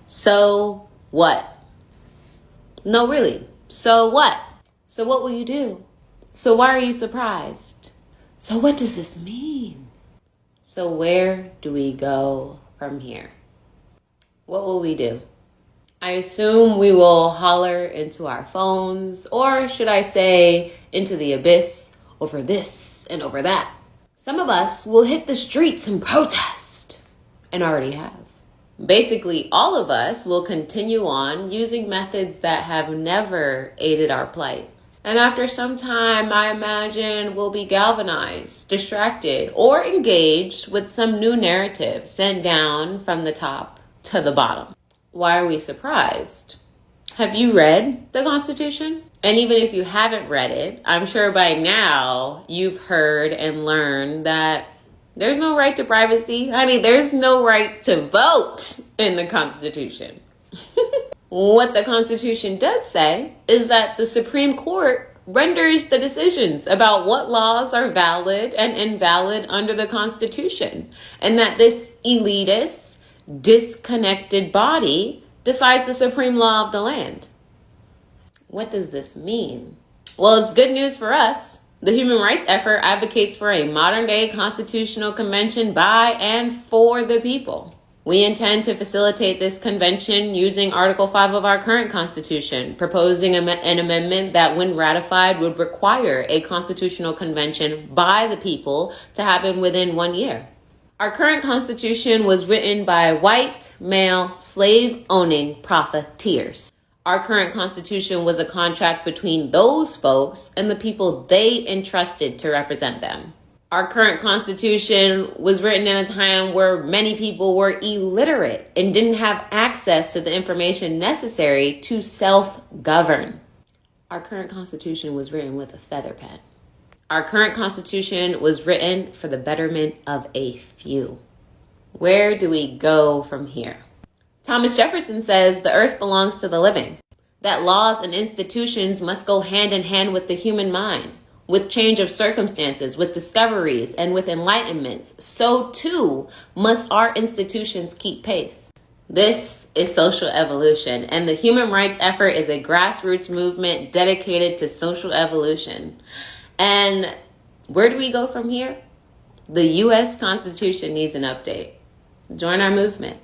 So what? No, really. So what? So what will you do? So why are you surprised? So what does this mean? So where do we go from here? What will we do? I assume we will holler into our phones, or should I say into the abyss over this and over that. Some of us will hit the streets and protest, and already have. Basically, all of us will continue on using methods that have never aided our plight. And after some time, I imagine we'll be galvanized, distracted, or engaged with some new narrative sent down from the top to the bottom. Why are we surprised? Have you read the Constitution? And even if you haven't read it, I'm sure by now you've heard and learned that there's no right to privacy. Honey, there's no right to vote in the Constitution. What the Constitution does say is that the Supreme Court renders the decisions about what laws are valid and invalid under the Constitution, and that this elitist, disconnected body decides the supreme law of the land. What does this mean? Well, it's good news for us. The human rights effort advocates for a modern-day constitutional convention by and for the people. We intend to facilitate this convention using Article 5 of our current Constitution, proposing an amendment that, when ratified, would require a constitutional convention by the people to happen within 1 year. Our current Constitution was written by white, male, slave-owning profiteers. Our current Constitution was a contract between those folks and the people they entrusted to represent them. Our current Constitution was written in a time where many people were illiterate and didn't have access to the information necessary to self-govern. Our current Constitution was written with a feather pen. Our current Constitution was written for the betterment of a few. Where do we go from here? Thomas Jefferson says the earth belongs to the living, that laws and institutions must go hand in hand with the human mind, with change of circumstances, with discoveries, and with enlightenments. So too must our institutions keep pace. This is social evolution, and the human rights effort is a grassroots movement dedicated to social evolution. And where do we go from here? The U.S. Constitution needs an update. Join our movement.